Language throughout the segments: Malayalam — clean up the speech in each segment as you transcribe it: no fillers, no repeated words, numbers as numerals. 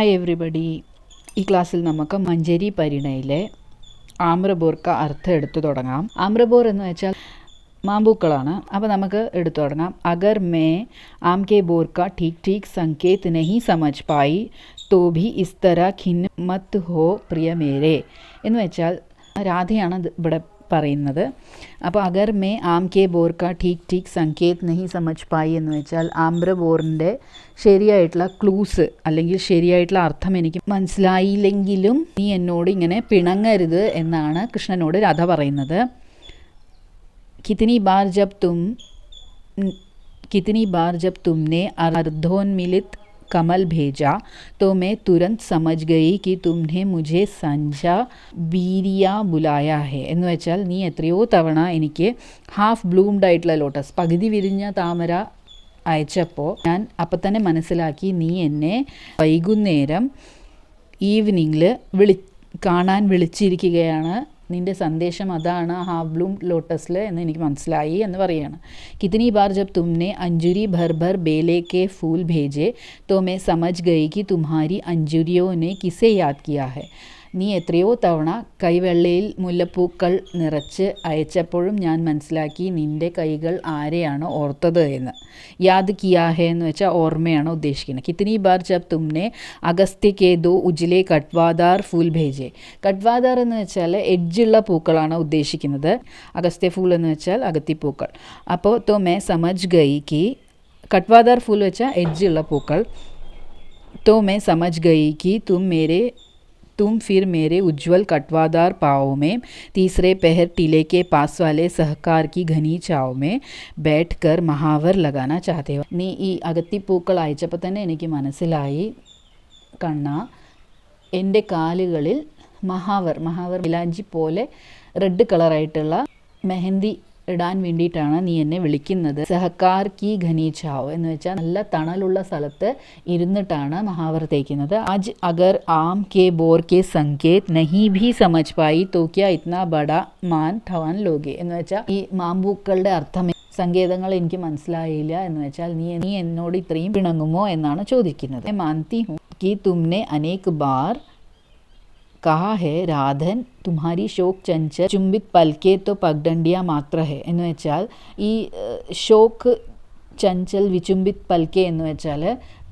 Hi everybody. ഈ ക്ലാസ്സിൽ നമുക്ക് മഞ്ചരി പരിണയിലെ ആമ്രബോർക്ക് അർത്ഥം എടുത്തു തുടങ്ങാം. ആമ്രബോർ എന്ന് വെച്ചാൽ മാമ്പൂക്കളാണ്. അപ്പോൾ നമുക്ക് എടുത്തു തുടങ്ങാം. അഗർ മേ ആം കെ ബോർ കാ ठीक ठीक संकेत नहीं समझ पाई तो भी इस तरह खिन्न मत हो प्रिय मेरे എന്ന് വെച്ചാൽ രാധയാണ് ഇവിടെ പറയുന്നത്. അപ്പോൾ അഗർ മേ ആം കെ ബോർ കാ ठीक ठीक संकेत नहीं समझ पाई എന്ന് വെച്ചാൽ ആമ്രബോറിൻ്റെ ശരിയായിട്ടുള്ള ക്ലൂസ് അല്ലെങ്കിൽ ശരിയായിട്ടുള്ള അർത്ഥം എനിക്ക് മനസ്സിലായില്ലെങ്കിലും നീ എന്നോട് ഇങ്ങനെ പിണങ്ങരുത് എന്നാണ് കൃഷ്ണനോട് രാധ പറയുന്നത്. कितनी बार जब तुमने अर्धोन्मिलित कमल भेजा तो मैं तुरंत समझ गई कि तुमने मुझे संजा बीरिया बुलाया है എന്ന് വെച്ചാൽ നീ എത്രയോ തവണ എനിക്ക് ഹാഫ് ബ്ലൂംഡ് ആയിട്ടുള്ള ലോട്ടസ് പകുതി വിരിഞ്ഞ താമര അയച്ചപ്പോൾ ഞാൻ അപ്പം തന്നെ മനസ്സിലാക്കി നീ എന്നെ വൈകുന്നേരം ഈവനിങ്ങിൽ കാണാൻ വിളിച്ചിരിക്കുകയാണ്. നിൻ്റെ സന്ദേശം അതാണ് ഹാഫ് ബ്ലൂം ലോട്ടസിൽ എന്ന് എനിക്ക് മനസ്സിലായി എന്ന് പറയുകയാണ്. കിतनी बार जब तुमने अंजुरी भर भर बेले के फूल भेजे तो मैं समझ गई कि तुम्हारी अंजुरियों ने किसे याद किया है. നീ എത്രയോ തവണ കൈവെള്ളയിൽ മുല്ലപ്പൂക്കൾ നിറച്ച് അയച്ചപ്പോഴും ഞാൻ മനസ്സിലാക്കി നിൻ്റെ കൈകൾ ആരെയാണ് ഓർത്തത് എന്ന്. യാദ് കിയാ ഹെ എന്ന് വെച്ചാൽ ഓർമ്മയാണ് ഉദ്ദേശിക്കുന്നത്. കിतनी बार जब तुमने അഗസ്ത്യ കെ ദോ ഉജ്ലെ കട്വാദാർ ഫൂൽ ഭേജെ. കട്വാദാർ എന്ന് വെച്ചാൽ എഡ്ജുള്ള പൂക്കളാണ് ഉദ്ദേശിക്കുന്നത്. അഗസ്ത്യ ഫൂൽ എന്ന് വെച്ചാൽ അഗത്തിപ്പൂക്കൾ. അപ്പോൾ തോ മേ സമജ് ഗയി കി കട്വാദാർ ഫൂൽ വെച്ചാൽ എഡ്ജുള്ള പൂക്കൾ. तो मैं समझ गई कि तुम फिर मेरे उज्ज्वल कटवादार पाँव में तीसरे पहर टीले के पास वाले सहकार की घनी छाव में बैठकर महावर लगाना चाहते हो. നീ ഈ അകത്തിപ്പൂക്കൾ അയച്ചപ്പോൾ തന്നെ എനിക്ക് മനസ്സിലായി കണ്ണ എൻ്റെ കാലുകളിൽ മഹാവർ മിലാഞ്ചി പോലെ റെഡ് കളറായിട്ടുള്ള മെഹന്തി ഇടാൻ വേണ്ടിയിട്ടാണ് നീ എന്നെ വിളിക്കുന്നത്. സഹക്കാർ കി ഘനി ഛാവ് എന്ന് വെച്ചാൽ നല്ല തണലുള്ള സ്ഥലത്ത് ഇരുന്നിട്ടാണ് മഹാവർ തേക്കുന്നത്. ആജ് അഗർ ആം കെ ബോർ കെ സങ്കേത് നഹി ഭി സമജ് പായി തോ ക്യാ ഇത്നാ ബഡാ മാൻ ഠവാൻ ലോകെ എന്ന് വെച്ചാൽ ഈ മാമ്പൂക്കളുടെ അർത്ഥം സങ്കേതങ്ങൾ എനിക്ക് മനസ്സിലായില്ല എന്ന് വെച്ചാൽ നീ എന്നോട് ഇത്രയും പിണങ്ങുമോ എന്നാണ് ചോദിക്കുന്നത്. മാൻതി ഹൂം കി തുമ്നെ അനേക് ബാർ कहा है राधन तुम्हारी शोक चंचल चुंबित पलके तो पगडंडिया मात्र है എന്ന് വെച്ചാൽ ഈ ഷോക്ക് ചഞ്ചൽ വിചുംബിത് പൽക്കെ എന്ന് വെച്ചാൽ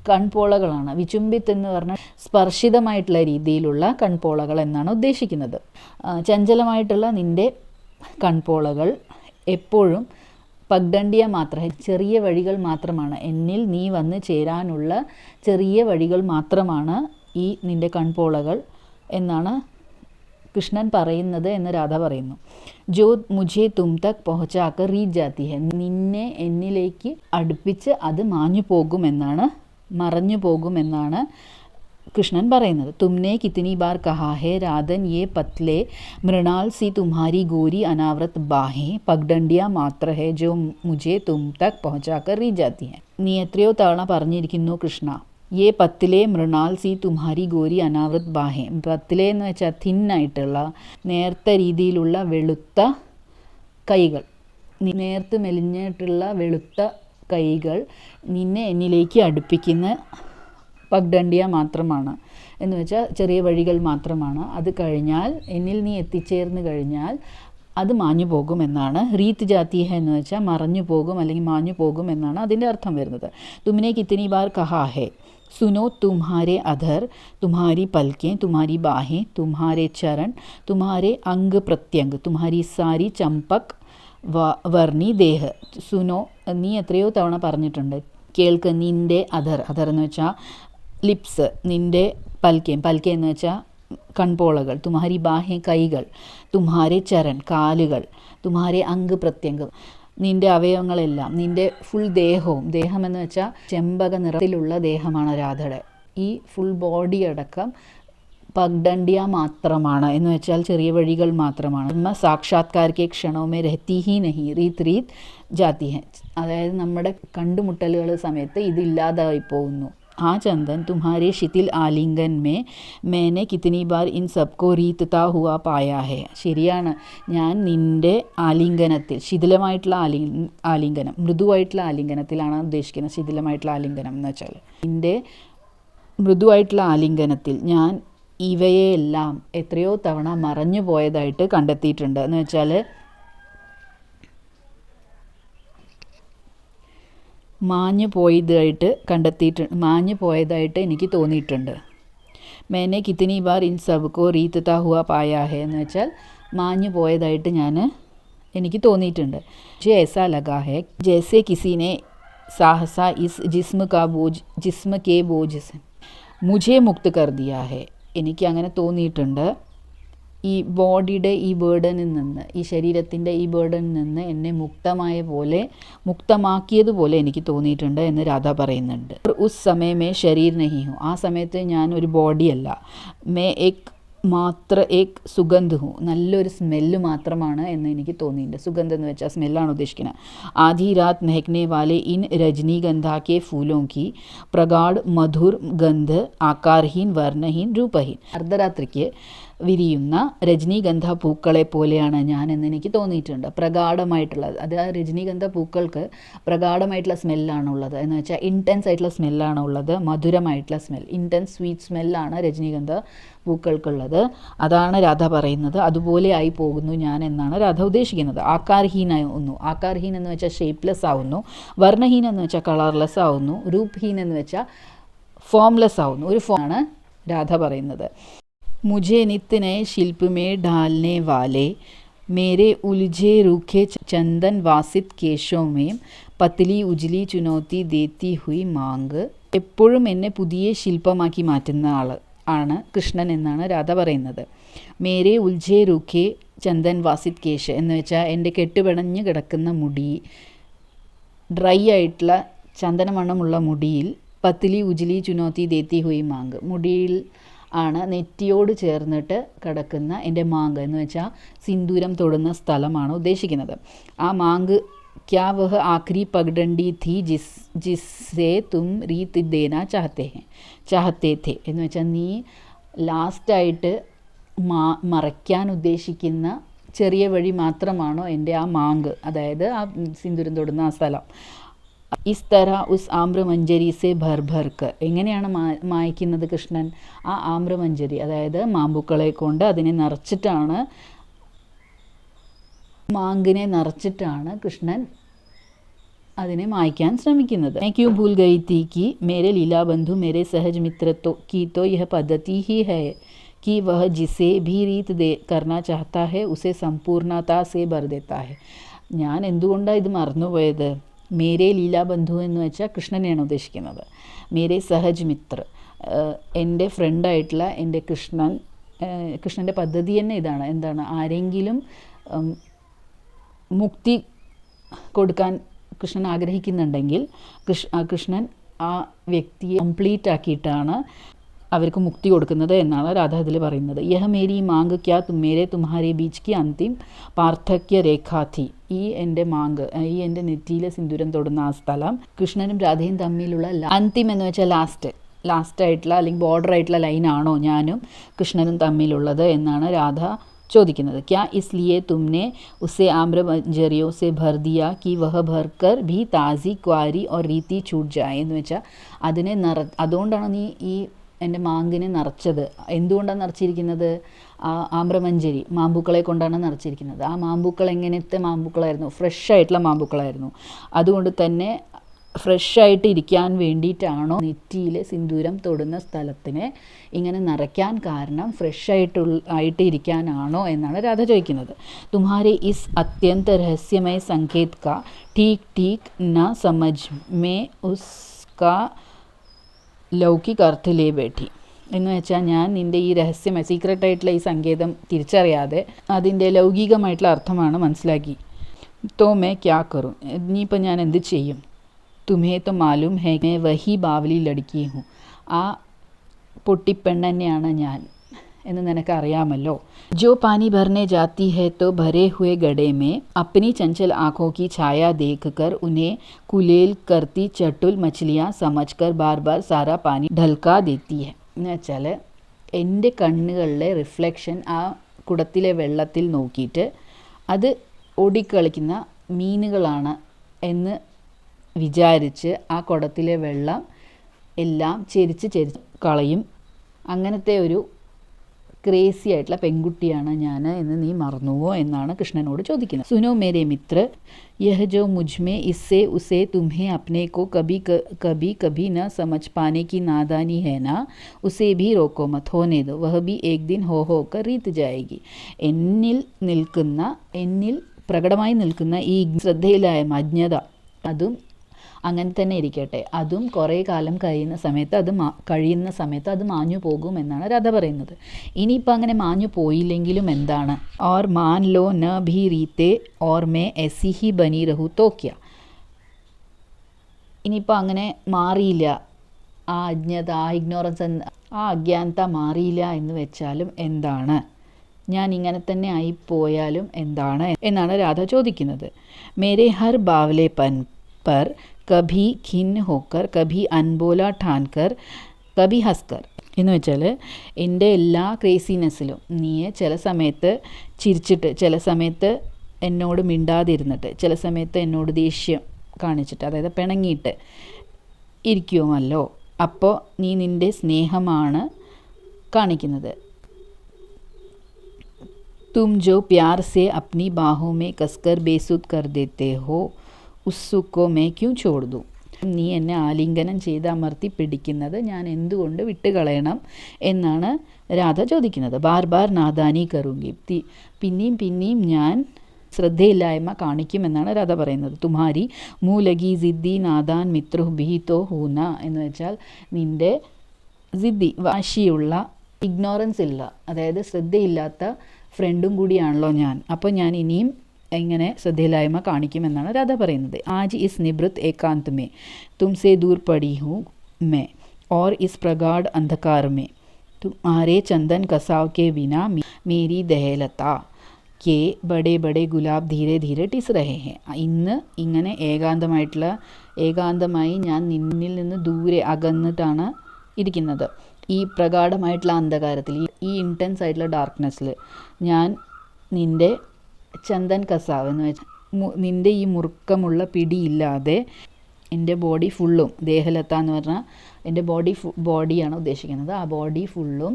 കൺപോളകളാണ്. വിചുംബിത്ത് എന്ന് പറഞ്ഞാൽ സ്പർശിതമായിട്ടുള്ള രീതിയിലുള്ള കൺപോളകൾ എന്നാണ് ഉദ്ദേശിക്കുന്നത്. ചഞ്ചലമായിട്ടുള്ള നിൻ്റെ കൺപോളകൾ എപ്പോഴും പഗ്ഡണ്ടിയ മാത്രമേ ചെറിയ വഴികൾ മാത്രമാണ്. എന്നിൽ നീ വന്ന് ചേരാനുള്ള ചെറിയ വഴികൾ മാത്രമാണ് ഈ നിൻ്റെ കൺപോളകൾ എന്നാണ് കൃഷ്ണൻ പറയുന്നത് എന്ന് രാധ പറയുന്നു. ജോ മുझे തും തക് പഹുച്ചാക്കർ റീ ജാത്തി ഹെ. നിന്നെ എന്നിലേക്ക് അടുപ്പിച്ച് അത് മറഞ്ഞു പോകുമെന്നാണ് കൃഷ്ണൻ പറയുന്നത്. തുമ്നെ കിतनी बार कहा है राधन ये पतले मृणाल सी तुम्हारी गोरी अनावृत बाहें पगडंडिया मात्र है जो मुझे तुम तक पहुँचाकर री जाती हैं. നീ എത്രയോ തവണ പറഞ്ഞിരിക്കുന്നു കൃഷ്ണ, യേ പത്തിലെ മൃണാൽ സി തുമ്ഹാരി ഗോരി അനാവൃത് ബാഹെ. പത്തിലെ എന്ന് വെച്ചാൽ തിന്നായിട്ടുള്ള നേർത്ത രീതിയിലുള്ള വെളുത്ത കൈകൾ, നേർത്ത് മെലിഞ്ഞിട്ടുള്ള വെളുത്ത കൈകൾ നിന്നെ എന്നിലേക്ക് അടുപ്പിക്കുന്ന പഗ്ഡണ്ടിയ മാത്രമാണ് എന്ന് വെച്ചാൽ ചെറിയ വഴികൾ മാത്രമാണ്. അത് കഴിഞ്ഞാൽ എന്നിൽ നീ എത്തിച്ചേർന്ന് കഴിഞ്ഞാൽ അത് മാഞ്ഞു പോകുമെന്നാണ്. റീത്ത് ജാത്തി ഹെ എന്ന് വെച്ചാൽ മറഞ്ഞു പോകും അല്ലെങ്കിൽ മാഞ്ഞു പോകും എന്നാണ് അതിൻ്റെ അർത്ഥം വരുന്നത്. തുമ്നെ കിतनी बार कहा है सुनो तुम्हारे अधर तुम्हारी पलकें तुम्हारी बाहें तुम्हारे चरण तुम्हारे अंग प्रत्यंग तुम्हारी सारी चंपक വർണ്ണി ദേഹ. സുനോ നീ എത്രയോ തവണ പറഞ്ഞിട്ടുണ്ട്. കേൾക്ക്, നിൻ്റെ അധർ എന്ന് വെച്ചാൽ ലിപ്സ്, നിൻ്റെ പൽക്കെ എന്ന് വെച്ചാൽ കൺപോളകൾ, തുമ്ഹാരി ബാഹെ കൈകൾ, തുമ്ഹാരെ ചരൺ കാലുകൾ, തുമ്ഹാരെ അംഗ് പ്രത്യംഗം നിൻ്റെ അവയവങ്ങളെല്ലാം, നിൻ്റെ ഫുൾ ദേഹം എന്ന് വെച്ചാൽ ചെമ്പക നിറത്തിലുള്ള ദേഹമാണ് രാധയുടെ. ഈ ഫുൾ ബോഡി അടക്കം പഗ്ഡണ്ടിയ മാത്രമാണ് എന്ന് വെച്ചാൽ ചെറിയ വഴികൾ മാത്രമാണ്. സാക്ഷാത്കാർ കെ ക്ഷണവുമേ രഹത്തി ഹി നഹി റീത് ജാതി ഹെ. അതായത് നമ്മുടെ കണ്ടുമുട്ടലുകൾ സമയത്ത് ഇതില്ലാതായി പോകുന്നു. हाँ चंदन, तुम्हारे शिथिल आलिंगन में मैंने कितनी बार इन सबको रीतता हुआ पाया है. ശരിയാണ്, ഞാൻ നിൻ്റെ ആലിംഗനത്തിൽ, ശിഥിലമായിട്ടുള്ള ആലിംഗനം, മൃദുവായിട്ടുള്ള ആലിംഗനത്തിലാണ് ഉദ്ദേശിക്കുന്നത്. ശിഥിലമായിട്ടുള്ള ആലിംഗനം എന്ന് വെച്ചാൽ നിൻ്റെ മൃദുവായിട്ടുള്ള ആലിംഗനത്തിൽ ഞാൻ ഇവയെല്ലാം എത്രയോ തവണ മറഞ്ഞു പോയതായിട്ട് കണ്ടെത്തിയിട്ടുണ്ട്. എന്ന് വെച്ചാൽ മാഞ്ഞു പോയതായിട്ട് എനിക്ക് തോന്നിയിട്ടുണ്ട്. മേനെ കിത്തനി ബാർ ഇൻ സബ്കോ റീത്തതാ ഹുവ പായാ ഹെ എന്ന് വെച്ചാൽ മാഞ്ഞു പോയതായിട്ട് എനിക്ക് തോന്നിയിട്ടുണ്ട്. മുझे ऐसा लगा है जैसे किसी ने सहसा इस जिस्म के बोझ से मुझे मुक्त कर दिया है. എനിക്ക് അങ്ങനെ തോന്നിയിട്ടുണ്ട്. ഈ ബോഡിയുടെ ഈ ബേർഡനിൽ നിന്ന്, ഈ ശരീരത്തിൻ്റെ ഈ ബേർഡനിൽ നിന്ന് എന്നെ മുക്തമാക്കിയതുപോലെ എനിക്ക് തോന്നിയിട്ടുണ്ട് എന്ന് രാധ പറയുന്നുണ്ട്. ഉസ് സമയമേ ശരീർ നഹി ഹും, ആ സമയത്ത് ഞാൻ ഒരു ബോഡിയല്ല. മേ ഏക് സുഗന്ധ് ഹും, നല്ലൊരു സ്മെല്ല് മാത്രമാണ് എന്ന് എനിക്ക് തോന്നിയിട്ടുണ്ട്. സുഗന്ധം എന്ന് വെച്ചാൽ സ്മെല്ലാണ് ഉദ്ദേശിക്കുന്നത്. ആധി രാത് മെഹ്കനെ വാലെ ഇൻ രജനീഗന്ധ കെ ഫൂലോं की പ്രഗാഢ മധുർ ഗന്ധ് ആകാർഹീൻ വർണ്ണഹീൻ രൂപഹീൻ, അർദ്ധരാത്രിക്ക് വിരിയുന്ന രജനീഗന്ധ പൂക്കളെ പോലെയാണ് ഞാൻ എന്ന് എനിക്ക് തോന്നിയിട്ടുണ്ട്. പ്രഗാഢമായിട്ടുള്ളത്, അത് ആ രജനീഗന്ധ പൂക്കൾക്ക് പ്രഗാഢമായിട്ടുള്ള സ്മെല്ലാണുള്ളത്. എന്ന് വെച്ചാൽ ഇൻറ്റൻസ് ആയിട്ടുള്ള സ്മെല്ലാണ് ഉള്ളത്, മധുരമായിട്ടുള്ള സ്മെൽ, ഇൻറ്റൻസ് സ്വീറ്റ് സ്മെല്ലാണ് രജനീഗന്ധ പൂക്കൾക്കുള്ളത്. അതാണ് രാധ പറയുന്നത്. അതുപോലെ ആയി പോകുന്നു ഞാൻ എന്നാണ് രാധ ഉദ്ദേശിക്കുന്നത്. ആകാർഹീനാവുന്നു, ആകാർഹീൻ എന്ന് വെച്ചാൽ ഷേപ്പ്ലെസ് ആവുന്നു, വർണ്ണഹീൻ എന്ന് വെച്ചാൽ കളർലെസ് ആവുന്നു, രൂപഹീൻ എന്ന് വെച്ചാൽ ഫോംലെസ് ആവുന്നു. ഒരു ഫോമാണ് രാധ പറയുന്നത്. मुझे नित्य नए शिल्प में ढालने वाले मेरे उलझे रूखे चंदन वासित केशों में പത്ലി ഉജ്ലി ചുനൗത്തി ദേത്തി ഹുയി മാങ്ക്, എപ്പോഴും എന്നെ പുതിയ ശില്പമാക്കി മാറ്റുന്ന ആണ് കൃഷ്ണൻ എന്നാണ് രാധ പറയുന്നത്. മേരെ ഉൽജേ റൂഖേ ചന്ദൻ വാസിത് കേശ് എന്ന് വെച്ചാൽ എൻ്റെ കെട്ടുപിണഞ്ഞ് കിടക്കുന്ന മുടി, ഡ്രൈ ആയിട്ടുള്ള ചന്ദനമണ്ണമുള്ള മുടിയിൽ പത്ലി ഉജ്ലി ചുനൗത്തി ദേത്തി ഹുയി മാങ്ക്, മുടിയിൽ ആണ് നെറ്റിയോട് ചേർന്നിട്ട് കിടക്കുന്ന എൻ്റെ മാങ്ക് എന്ന് വെച്ചാൽ സിന്ദൂരം തൊടുന്ന സ്ഥലമാണ് ഉദ്ദേശിക്കുന്നത്. ആ മാങ്ക് ക്യാ വഹ ആഖിരി പഗ്ഡണ്ടി थी जिससे तुम रीत देना चाहते थे എന്ന് വെച്ചാൽ നീ ലാസ്റ്റായിട്ട് മറയ്ക്കാൻ ഉദ്ദേശിക്കുന്ന ചെറിയ വഴി മാത്രമാണോ എൻ്റെ ആ മാങ്ക്, അതായത് ആ സിന്ദൂരം തൊടുന്ന ആ സ്ഥലം. ഇസ് തര ഉസ് ആമ്രമഞ്ജരി സെ ഭർ ഭർക്ക്, എങ്ങനെയാണ് മായ്ക്കുന്നത് കൃഷ്ണൻ? ആ ആമ്രമഞ്ജരി, അതായത് മാമ്പൂക്കളെ കൊണ്ട് അതിനെ നിറച്ചിട്ടാണ്, മാങ്കിനെ നിറച്ചിട്ടാണ് കൃഷ്ണൻ അതിനെ മായ്ക്കാൻ ശ്രമിക്കുന്നത്. मैं क्यों भूल गई थी कि मेरे लीला बंधु मेरे सहज मित्र की तो यह पद्धति ही है कि वह जिसे भी रीत करना चाहता है उसे संपूर्णता से भर देता है. ഞാൻ എന്തുകൊണ്ടാണ് ഇത് മറന്നുപോയത്? മേരെ ലീലാബന്ധു എന്ന് വെച്ചാൽ കൃഷ്ണനെയാണ് ഉദ്ദേശിക്കുന്നത്. മേരെ സഹജ് മിത്ര, എൻ്റെ ഫ്രണ്ടായിട്ടുള്ള എൻ്റെ കൃഷ്ണൻ്റെ പദ്ധതി തന്നെ ഇതാണ്. എന്താണ്? ആരെങ്കിലും മുക്തി കൊടുക്കാൻ കൃഷ്ണൻ ആഗ്രഹിക്കുന്നുണ്ടെങ്കിൽ കൃഷ്ണൻ ആ വ്യക്തിയെ കംപ്ലീറ്റ് ആക്കിയിട്ടാണ് അവർക്ക് മുക്തി കൊടുക്കുന്നത് എന്നാണ് രാധ ഇതിൽ പറയുന്നത്. യഹ മേരി മാങ്ക് ക്യാ മേരെ തുമ്ഹാരെ ബീച്ച് കി അന്തിം പാർത്ഥക്യ രേഖാ ഥി, ഈ എൻ്റെ മാങ്ക്, ഈ എൻ്റെ നെറ്റിയിൽ സിന്ദൂരം തൊടുന്ന ആ സ്ഥലം കൃഷ്ണനും രാധയും തമ്മിലുള്ള അന്തിം എന്ന് വെച്ചാൽ ലാസ്റ്റായിട്ടുള്ള അല്ലെങ്കിൽ ബോർഡർ ആയിട്ടുള്ള ലൈനാണോ ഞാനും കൃഷ്ണനും തമ്മിലുള്ളത് എന്നാണ് രാധ ചോദിക്കുന്നത്. ക്യാ ഇസ്ലിയെ തുമ്നെ ഉസെ ആമ്രമഞ്ജരിയോ സെ ഭർ ദിയാ കി വഹ ഭർക്കർ ഭി താസി ക്വാരി ഓർ രീതി ചൂട്ട് ജായ് എന്ന് വെച്ചാൽ അതിനെ അതുകൊണ്ടാണ് നീ ഈ എൻ്റെ മാങ്കിനെ നിറച്ചത്. എന്തുകൊണ്ടാണ് നിറച്ചിരിക്കുന്നത്? ആ ആമ്രമഞ്ജരി മാമ്പൂക്കളെ കൊണ്ടാണ് നിറച്ചിരിക്കുന്നത്. ആ മാമ്പൂക്കൾ എങ്ങനത്തെ മാമ്പൂക്കളായിരുന്നു? ഫ്രഷ് ആയിട്ടുള്ള മാമ്പൂക്കളായിരുന്നു. അതുകൊണ്ട് തന്നെ ഫ്രഷായിട്ട് ഇരിക്കാൻ വേണ്ടിയിട്ടാണോ നെറ്റിയിൽ സിന്ദൂരം തൊടുന്ന സ്ഥലത്തിനെ ഇങ്ങനെ നിറയ്ക്കാൻ കാരണം ആയിട്ട് ഇരിക്കാനാണോ എന്നാണ് രാധ ചോദിക്കുന്നത്. തുമ്ഹാരെ ഇസ് അത്യന്ത രഹസ്യമയ സങ്കേത് കാ ठीक न समझ में उसका ലൗകിക അർത്ഥ ലേ ബേഠി എന്ന് വെച്ചാൽ ഞാൻ നിൻ്റെ ഈ രഹസ്യമായി സീക്രട്ടായിട്ടുള്ള ഈ സങ്കേതം തിരിച്ചറിയാതെ അതിൻ്റെ ലൗകികമായിട്ടുള്ള അർത്ഥമാണ് മനസ്സിലാക്കി. തോ മേ ക്യാ കറും, ഇനിയിപ്പോൾ ഞാൻ എന്ത് ചെയ്യും? തുമേ തോ മാലൂം ഹേ മേ വഹി ബാവലി ലടുക്കി ഹും, ആ പൊട്ടിപ്പെണ്ണ് തന്നെയാണ് ഞാൻ എന്ന് നിനക്കറിയാമല്ലോ. जो पानी भरने जाती है तो भरे हुए गड्ढे में अपनी चंचल आँखों की छाया देखकर उन्हें कुलेल करती चटुल मछलियाँ समझकर बार बार सारा पानी ढलका देती है എന്ന് വെച്ചാൽ എൻ്റെ കണ്ണുകളിലെ റിഫ്ലക്ഷൻ ആ കുടത്തിലെ വെള്ളത്തിൽ നോക്കിയിട്ട് അത് ഓടിക്കളിക്കുന്ന മീനുകളാണ് എന്ന് വിചാരിച്ച് ആ കുടത്തിലെ വെള്ളം എല്ലാം ചെരിച്ച് കളയും. അങ്ങനത്തെ ഒരു ക്രേസി ആയിട്ടുള്ള പെൺകുട്ടിയാണ് ഞാൻ എന്ന് നീ മറന്നുവോ എന്നാണ് കൃഷ്ണനോട് ചോദിക്കുന്നത്. സുനോ മേരെ മിത്ര, യഹ് ജോ മുജ്മേ ഇസ്സെ ഉസേ തുമ്ഹേ അപ്നെ കോ കഭി കഭി ന സമജ് പാനെ की नादानी है ना, उसे भी रोको मत, होने दो, वह भी एक दिन हो होकर रीत जाएगी. എന്നിൽ പ്രകടമായി നിൽക്കുന്ന ഈ ശ്രദ്ധയിലായ അജ്ഞത അതും അങ്ങനെ തന്നെ ഇരിക്കട്ടെ, അതും കുറേ കാലം കഴിയുന്ന സമയത്ത് അത് മാഞ്ഞു പോകും എന്നാണ് രാധ പറയുന്നത്. ഇനിയിപ്പോൾ അങ്ങനെ മാഞ്ഞു പോയില്ലെങ്കിലും എന്താണ്? ഓർ മാൻ ലോ ന ഭി റീത്തെ ഓർ മേ എസി ഹി ബനി രഹു തോ ക്യാ. ഇനിയിപ്പോൾ അങ്ങനെ മാറിയില്ല, ആ അജ്ഞത, ആ ഇഗ്നോറൻസ്, ആ അജ്ഞാനത മാറിയില്ല എന്ന് വെച്ചാലും എന്താണ്? ഞാൻ ഇങ്ങനെ തന്നെ ആയിപ്പോയാലും എന്താണ് എന്നാണ് രാധ ചോദിക്കുന്നത്. മേരെ ഹർ ബാവലേപ്പൻ पर കഭി ഖിൻ ഹോക്കർ, കഭി അൻബോല ഠാൻകർ, കഭി ഹസ്കർ എന്ന് വെച്ചാൽ എൻ്റെ എല്ലാ ക്രേസിനെസ്സിലും നീ ചില സമയത്ത് ചിരിച്ചിട്ട്, ചില സമയത്ത് എന്നോട് മിണ്ടാതിരുന്നിട്ട്, ചില സമയത്ത് എന്നോട് ദേഷ്യം കാണിച്ചിട്ട്, അതായത് പിണങ്ങിയിട്ട് ഇരിക്കുമല്ലോ. അപ്പോൾ നീ നിൻ്റെ സ്നേഹമാണ് കാണിക്കുന്നത്. തും ജോ പ്യാർ സെ അപ്നി ബാഹോं में कसकर बेसुध कर देते हो, ഉസ്സുക്കോ മേ ക്യൂ ചോടുതു. നീ എന്നെ ആലിംഗനം ചെയ്ത് അമർത്തി പിടിക്കുന്നത് ഞാൻ എന്തുകൊണ്ട് വിട്ടുകളയണം എന്നാണ് രാധ ചോദിക്കുന്നത്. ബാർ ബാർ നാദാനി കറുങ്കി, പിന്നെയും ഞാൻ ശ്രദ്ധയില്ലായ്മ കാണിക്കുമെന്നാണ് രാധ പറയുന്നത്. തുമ്ഹാരി മൂലഗി സിദ്ദി നാദാൻ മിത്രു ബിഹിതോ ഹൂന എന്ന് വെച്ചാൽ നിൻ്റെ സിദ്ദി, വാശിയുള്ള, ഇഗ്നോറൻസ് ഇല്ല, അതായത് ശ്രദ്ധയില്ലാത്ത ഫ്രണ്ടും കൂടിയാണല്ലോ ഞാൻ. അപ്പോൾ ഞാൻ ഇനിയും എങ്ങനെ ശ്രദ്ധയില്ലായ്മ കാണിക്കുമെന്നാണ് രാധ പറയുന്നത്. ആജ് ഇസ് നിവൃത്ത് ഏകാന്ത് മേ തുംസെ ദൂർ പടി ഹൂँ मैं, और इस प्रगाढ़ अंधकार में तुम्हारे चंदन कसाव के बिना मेरी दहलता के बड़े बड़े गुलाब ധീരെ ധീരെ ടിസ് രഹേ ഹേ. ഇന്ന് ഇങ്ങനെ ഏകാന്തമായി ഞാൻ നിന്നിൽ നിന്ന് ദൂരെ അകന്നിട്ടാണ് ഇരിക്കുന്നത്. ഈ പ്രഗാഢമായിട്ടുള്ള അന്ധകാരത്തിൽ, ഈ ഇൻറ്റൻസ് ആയിട്ടുള്ള ഡാർക്ക്നെസ്സിൽ ഞാൻ നിൻ്റെ ചന്ദൻ കസാവ് എന്ന് വെച്ചാൽ നിൻ്റെ ഈ മുറുക്കമുള്ള പിടിയില്ലാതെ എൻ്റെ ബോഡി ഫുള്ളും, ദേഹലത്ത എന്ന് പറഞ്ഞാൽ എൻ്റെ ബോഡിയാണ് ഉദ്ദേശിക്കുന്നത്, ആ ബോഡി ഫുള്ളും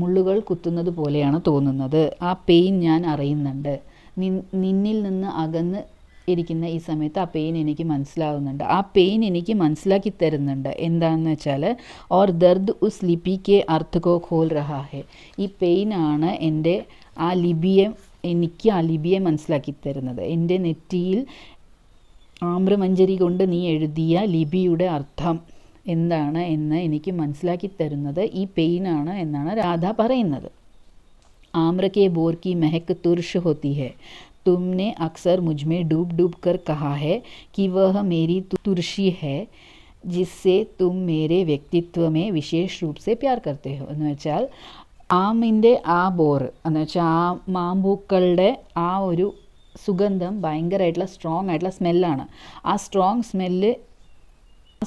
മുള്ളുകൾ കുത്തുന്നത് പോലെയാണ് തോന്നുന്നത്. ആ പെയിൻ ഞാൻ അറിയുന്നുണ്ട്. നിന്നിൽ നിന്ന് അകന്ന് ഇരിക്കുന്ന ഈ സമയത്ത് ആ പെയിൻ എനിക്ക് മനസ്സിലാവുന്നുണ്ട്. ആ പെയിൻ എനിക്ക് മനസ്സിലാക്കി തരുന്നുണ്ട്. എന്താണെന്ന് വെച്ചാൽ ഓർ ദർദ് ഉസ് ലിപി കെ അർത്ഥ കോ ഖോൽ രഹാ ഹെ. ഈ പെയിനാണ് എൻ്റെ എനിക്ക് ആ ലിപിയെ മനസ്സിലാക്കി തരുന്നത്. എൻ്റെ നെറ്റിയിൽ ആമ്രമഞ്ജരി കൊണ്ട് നീ എഴുതിയ ലിപിയുടെ അർത്ഥം എന്താണ് എന്ന് എനിക്ക് മനസ്സിലാക്കി തരുന്നത് ഈ പെയിനാണ് എന്നാണ് രാധ പറയുന്നത്. आम्र के बोर की महक तुर्श होती है, तुमने अक्सर मुझ में डूब डूब कर कहा है कि वह मेरी तुर्शी है जिससे तुम मेरे व्यक्तित्व में विशेष रूप से प्यार करते हो. എന്ന് വെച്ചാൽ ആമിൻ്റെ ആ ബോർ എന്ന് വെച്ചാൽ ആ മാമ്പൂക്കളുടെ ആ ഒരു സുഗന്ധം ഭയങ്കരമായിട്ടുള്ള സ്ട്രോങ് ആയിട്ടുള്ള സ്മെല്ലാണ്. ആ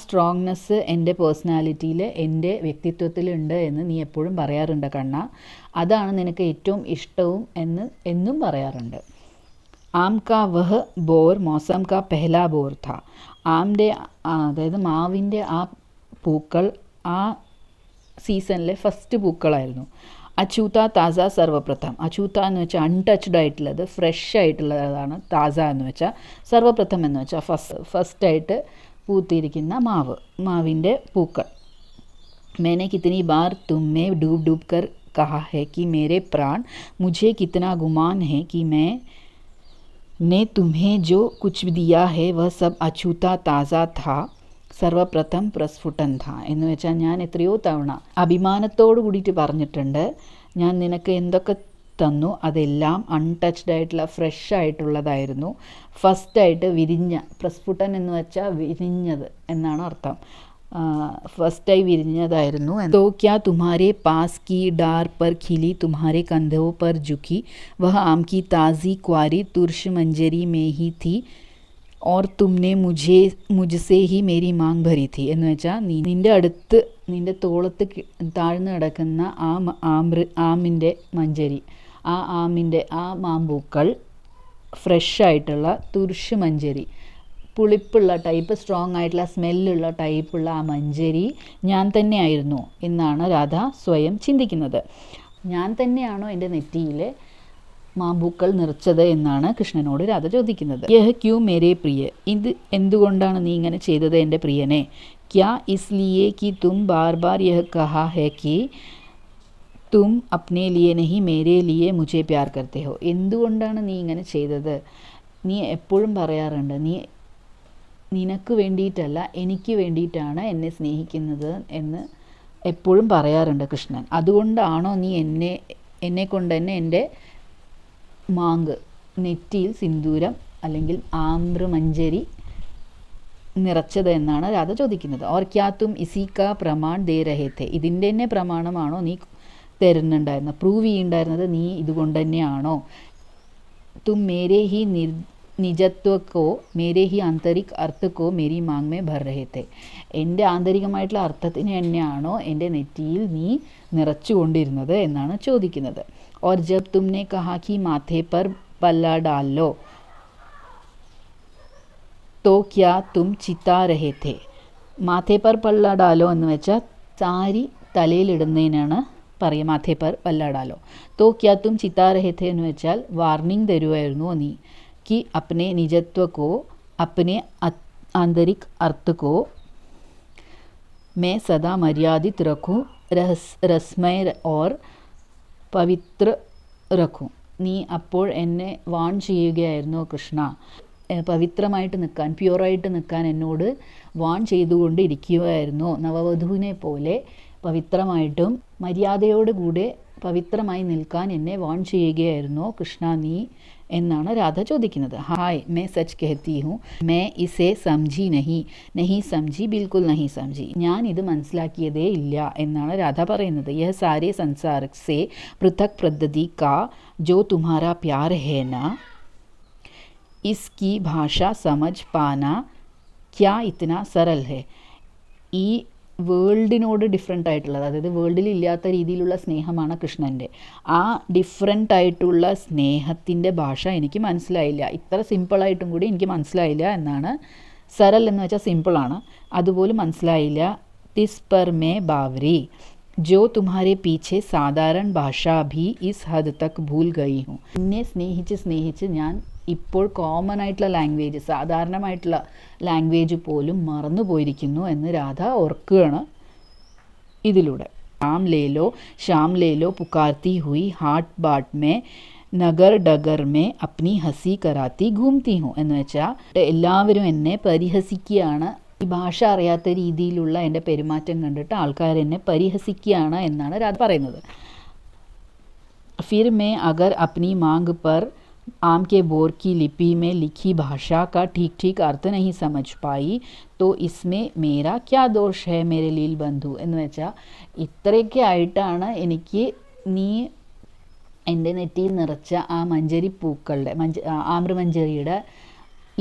സ്ട്രോങ്നെസ് എൻ്റെ പേഴ്സണാലിറ്റിയിൽ, എൻ്റെ വ്യക്തിത്വത്തിലുണ്ട് എന്ന് നീ എപ്പോഴും പറയാറുണ്ട് കണ്ണ. അതാണ് നിനക്ക് ഏറ്റവും ഇഷ്ടവും എന്നും പറയാറുണ്ട്. ആം കാ വഹ് ബോർ മൗസം കാ പെഹ്ലാ ബോർ ഥാ. അതായത് മാവിൻ്റെ ആ പൂക്കൾ ആ സീസണിലെ ഫസ്റ്റ് പൂക്കളായിരുന്നു. അച്ചൂത്ത താസ സർവപ്രഥം. അച്ചൂത്ത എന്ന് വെച്ചാൽ അൺടച്ച്ഡ് ആയിട്ടുള്ളത്, ഫ്രഷ് ആയിട്ടുള്ളതാണ്. താസ എന്ന് വെച്ചാൽ സർവപ്രഥം എന്ന് വെച്ചാൽ ഫസ്റ്റായിട്ട് പൂത്തിരിക്കുന്ന മാവിൻ്റെ പൂക്കൾ. मैंने कितनी बार तुम में डूब डूब कर कहा है कि मेरे प्राण, मुझे कितना गुमान है कि मैंने तुम्हें जो कुछ दिया है वह सब अछूता ताज़ा था, സർവപ്രഥം പ്രസ്ഫുടൻ ഥ. എന്ന് വെച്ചാൽ ഞാൻ എത്രയോ തവണ അഭിമാനത്തോടു കൂടിയിട്ട് പറഞ്ഞിട്ടുണ്ട്, ഞാൻ നിനക്ക് എന്തൊക്കെ തന്നു അതെല്ലാം അൺടച്ച്ഡ് ആയിട്ടുള്ള ഫ്രഷ് ആയിട്ടുള്ളതായിരുന്നു, ഫസ്റ്റായിട്ട് വിരിഞ്ഞ. പ്രസ്ഫുടൻ എന്ന് വെച്ചാൽ വിരിഞ്ഞത് എന്നാണ് അർത്ഥം. ഫസ്റ്റായി വിരിഞ്ഞതായിരുന്നു. तो क्या तुम्हारे पास की डार पर खिली, तुम्हारे कंधों पर झुकी वह आम की ताज़ी क्वारी तुर्श मंजरी में ही थी और तुमने मुझसे ही मेरी मांग भरी थी. എന്ന് വെച്ചാൽ നിൻ്റെ അടുത്ത്, നിൻ്റെ തോളത്ത് താഴ്ന്നു കിടക്കുന്ന ആമിൻ്റെ മഞ്ചരി, ആ മാമ്പൂക്കൾ ഫ്രഷായിട്ടുള്ള തുർഷ് മഞ്ചരി, പുളിപ്പുള്ള ടൈപ്പ്, സ്ട്രോങ് ആയിട്ടുള്ള സ്മെല്ലുള്ള ടൈപ്പുള്ള ആ മഞ്ചരി ഞാൻ തന്നെയായിരുന്നു എന്നാണ് രാധ സ്വയം ചിന്തിക്കുന്നത്. ഞാൻ തന്നെയാണോ എൻ്റെ നെറ്റിയിൽ മാമ്പൂക്കൾ നിറച്ചത് എന്നാണ് കൃഷ്ണനോട് രാധ ചോദിക്കുന്നത്. യഹ് ക്യൂ മേരേ പ്രിയ, ഇത് എന്തുകൊണ്ടാണ് നീ ഇങ്ങനെ ചെയ്തത് എൻ്റെ പ്രിയനെ? ക്യാ ഇസ്ലിയെ കി തും ബാർ ബാർ യഹ് കഹാ ഹെ കി തും അപ്നെ ലിയെ നഹി മേരേ ലിയെ മുझे പ്യാർ കർത്തെ ഹോ. എന്തുകൊണ്ടാണ് നീ ഇങ്ങനെ ചെയ്തത്? നീ എപ്പോഴും പറയാറുണ്ട് നിനക്ക് വേണ്ടിയിട്ടല്ല എനിക്ക് വേണ്ടിയിട്ടാണ് എന്നെ സ്നേഹിക്കുന്നത് എന്ന് എപ്പോഴും പറയാറുണ്ട് കൃഷ്ണൻ. അതുകൊണ്ടാണോ നീ എന്നെ കൊണ്ട് തന്നെ എൻ്റെ നെറ്റിയിൽ സിന്ദൂരം അല്ലെങ്കിൽ ആമ്രമഞ്ചരി നിറച്ചത് എന്നാണ് രാധ ചോദിക്കുന്നത്. ഓർ ക്യാ തും ഇസി കാ പ്രമാൺ ദേ രഹേ ഥേ, ഇതിൻ്റെ തന്നെ പ്രമാണമാണോ നീ തരുന്നുണ്ടായിരുന്നത്, പ്രൂവ് ചെയ്യുന്നുണ്ടായിരുന്നത് നീ ഇതുകൊണ്ട് തന്നെയാണോ? തും Mere he നിജത്വക്കോ Mere he ആന്തരിക് അർത്ഥക്കോ Mary Maang may ഭർ രഹേ ഥേ, എൻ്റെ ആന്തരികമായിട്ടുള്ള അർത്ഥത്തിന് തന്നെയാണോ എൻ്റെ നെറ്റിയിൽ നീ നിറച്ചുകൊണ്ടിരുന്നത് എന്നാണ് ചോദിക്കുന്നത്. और जब तुमने कहा कि माथे पर पल्ला डाल लो तो क्या तुम चिता रहे थे? മാഥേ പർ പല്ല ഡാലോ എന്ന് വെച്ചാൽ സാരി തലയിലിടുന്നതിനാണ് പറയുക, മാഥേ പർ പല്ല ഡാലോ. തോ ക്യാ തും ചിത്താ രഹേ ഥേ എന്ന് വെച്ചാൽ വാർണിംഗ് തരുമായിരുന്നോ നീ, कि अपने निजत्व को अपने आंतरिक अर्थ को मैं सदा मर्यादित रखूं, रसमय और പവിത്ര രഖും. നീ അപ്പോൾ എന്നെ വാൺ ചെയ്യുകയായിരുന്നോ കൃഷ്ണ, പവിത്രമായിട്ട് നിൽക്കാൻ, പ്യുവറായിട്ട് നിൽക്കാൻ എന്നോട് വാൺ ചെയ്തുകൊണ്ട് ഇരിക്കുകയായിരുന്നോ? നവവധുവിനെ പോലെ പവിത്രമായിട്ടും മര്യാദയോടുകൂടെ പവിത്രമായി നിൽക്കാൻ എന്നെ വാൺ ചെയ്യുകയായിരുന്നോ കൃഷ്ണ നീ എന്നാണ് രാധ ചോദിക്കുന്നത്. Hi may such കഹത്തി ഹൂँ, may ഇസേ Samji നഹി സംജി, ബിൽക്കുൽ നഹി സംജി, ഞാൻ ഇത് മനസ്സിലാക്കിയതേ ഇല്ല എന്നാണ് രാധ പറയുന്നത്. യഹ് സാരേ സംസാർ സേ പൃഥക് പദ്ധതി കാ ജോ തുമ്ഹാരാ പ്യാർ ഹേ നാ, ഇസ്കി ഭാഷ സമജ് പാന ക്യാ ഇത്തന സരൽ ഹേ. ഈ വേൾഡിനോട് ഡിഫറെൻ്റ് ആയിട്ടുള്ളത്, അതായത് വേൾഡിൽ ഇല്ലാത്ത രീതിയിലുള്ള സ്നേഹമാണ് കൃഷ്ണൻ്റെ. ആ ഡിഫറെൻ്റ് ആയിട്ടുള്ള സ്നേഹത്തിൻ്റെ ഭാഷ എനിക്ക് മനസ്സിലായില്ല, ഇത്ര സിമ്പിളായിട്ടും കൂടി എനിക്ക് മനസ്സിലായില്ല എന്നാണ്. സരൽ എന്ന് വെച്ചാൽ സിമ്പിളാണ്, അതുപോലും മനസ്സിലായില്ല. തിസ് പർ മേ ബാവരി ജോ തുമ്ഹാരെ പീछे സാധാരണ ഭാഷ ഭി ഇസ് ഹദ് തക് ഭൂൽ ഗയി ഹൂँ. എന്നെ സ്നേഹിച്ച് ഞാൻ ഇപ്പോൾ കോമൺ ആയിട്ടുള്ള ലാംഗ്വേജ്, സാധാരണമായിട്ടുള്ള ലാംഗ്വേജ് പോലും മറന്നു പോയിരിക്കുന്നു എന്ന് രാധ ഓർക്കുകയാണ് ഇതിലൂടെ. शाम ले लो पुकारती हुई हाट बाट में നഗർ ഡഗർ മേ അപ്നി ഹസി കരാത്തി ഘൂംതി ഹൂँ എന്ന് വെച്ചാൽ എല്ലാവരും എന്നെ പരിഹസിക്കുകയാണ്, ഈ ഭാഷ അറിയാത്ത രീതിയിലുള്ള എൻ്റെ പെരുമാറ്റം കണ്ടിട്ട് ആൾക്കാർ എന്നെ പരിഹസിക്കുകയാണ് എന്നാണ് രാധ പറയുന്നത്. फिर मैं अगर अपनी मांग पर आम के बोर की लिपि में लिखी भाषा का ठीक अर्थ नहीं समझ पाई तो इसमें मेरा क्या दोष है मेरे लील बंधु എന്ന് വെച്ചാൽ ഇത്രയൊക്കെ ആയിട്ടാണ് എനിക്ക് നീ എൻ്റെ നെറ്റിയിൽ നിറച്ച ആ മഞ്ചരി പൂക്കളുടെ ആമ്രമഞ്ചരിയുടെ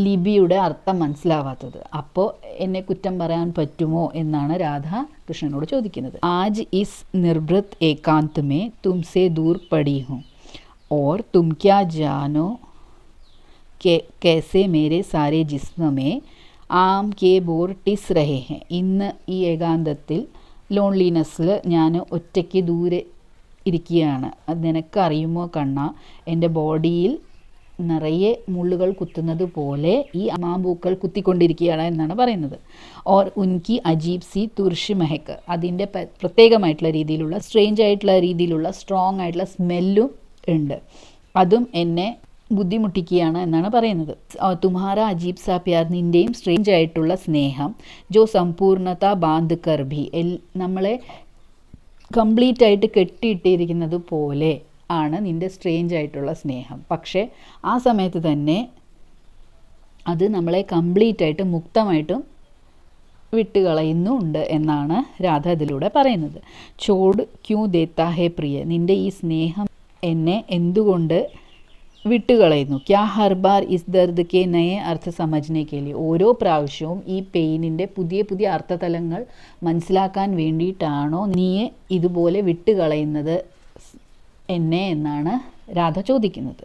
ലിപിയുടെ അർത്ഥം മനസ്സിലാവാത്തത്, അപ്പോൾ എന്നെ കുറ്റം പറയാൻ പറ്റുമോ എന്നാണ് രാധ കൃഷ്ണനോട് ചോദിക്കുന്നത്. ആജ് ഇസ് നിർഭൃത് ഏകാന്ത് മേ തുംസെ ദൂർ പടി ഹൂँ और तुम क्या जानो कैसे मेरे सारे जिस्म में आम के बोर टिस रहे हैं. ഇന്ന് ഈ ഏകാന്തത്തിൽ, ലോൺലിനെസ്സിൽ ഞാൻ ഒറ്റയ്ക്ക് ദൂരെ ഇരിക്കുകയാണ്. അത് നിനക്കറിയുമോ കണ്ണ, എൻ്റെ ബോഡിയിൽ നിറയെ മുള്ളുകൾ കുത്തുന്നത് പോലെ ഈ മാമ്പൂക്കൾ കുത്തിക്കൊണ്ടിരിക്കുകയാണ് എന്നാണ് പറയുന്നത്. ഓർ ഉൻകി അജീബ് സി തുർഷ് മെഹക്ക്, അതിൻ്റെ പ്രത്യേകമായിട്ടുള്ള രീതിയിലുള്ള സ്ട്രേഞ്ച് ആയിട്ടുള്ള രീതിയിലുള്ള സ്ട്രോങ് ആയിട്ടുള്ള സ്മെല്ലും ഉണ്ട്, അതും എന്നെ ബുദ്ധിമുട്ടിക്കുകയാണ് എന്നാണ് പറയുന്നത്. തുമ്ഹാര അജീബ് സാ പ്യാർ, നിൻ്റെയും സ്ട്രേഞ്ച് ആയിട്ടുള്ള സ്നേഹം, ജോ സമ്പൂർണത ബാന്ധ് കർ ഭി, നമ്മളെ കംപ്ലീറ്റ് ആയിട്ട് കെട്ടിയിട്ടിരിക്കുന്നത് പോലെ ആണ് നിൻ്റെ സ്ട്രേഞ്ച് ആയിട്ടുള്ള സ്നേഹം. പക്ഷേ ആ സമയത്ത് തന്നെ അത് നമ്മളെ കംപ്ലീറ്റ് ആയിട്ട് മുക്തമായിട്ടും വിട്ടുകളയുന്നുണ്ട് എന്നാണ് രാധ ഇതിലൂടെ പറയുന്നത്. ചോട് ക്യൂ ദേത്താ ഹേ പ്രിയ, നിൻ്റെ ഈ സ്നേഹം എന്നെ എന്തുകൊണ്ട് വിട്ടുകളയുന്നു. ക്യാ Har bar is Dard K നയെ അർത്ഥ സമജ്നെ കെ ലിയെ, ഓരോ പ്രാവശ്യവും ഈ പെയിനിൻ്റെ പുതിയ അർത്ഥതലങ്ങൾ മനസ്സിലാക്കാൻ വേണ്ടിയിട്ടാണോ നീ ഇതുപോലെ വിട്ടുകളയുന്നത് എന്നെ എന്നാണ് രാധ ചോദിക്കുന്നത്.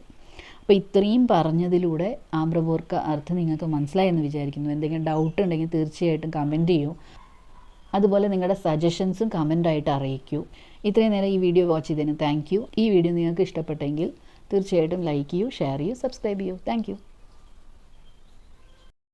അപ്പോൾ ഇത്രയും പറഞ്ഞതിലൂടെ ആമ്രപോർക്ക അർത്ഥം നിങ്ങൾക്ക് മനസ്സിലായെന്ന് വിചാരിക്കുന്നു. എന്തെങ്കിലും ഡൗട്ട് ഉണ്ടെങ്കിൽ തീർച്ചയായിട്ടും കമൻറ്റ് ചെയ്യൂ. അതുപോലെ നിങ്ങളുടെ സജഷൻസും കമൻ്റായിട്ട് അറിയിക്കൂ. ഇത്രയും നേരം ഈ വീഡിയോ വാച്ച് ചെയ്തതിന് താങ്ക് യു. ഈ വീഡിയോ നിങ്ങൾക്ക് ഇഷ്ടപ്പെട്ടെങ്കിൽ തീർച്ചയായിട്ടും ലൈക്ക് ചെയ്യൂ, ഷെയർ ചെയ്യൂ, സബ്സ്ക്രൈബ് ചെയ്യൂ. Thank you.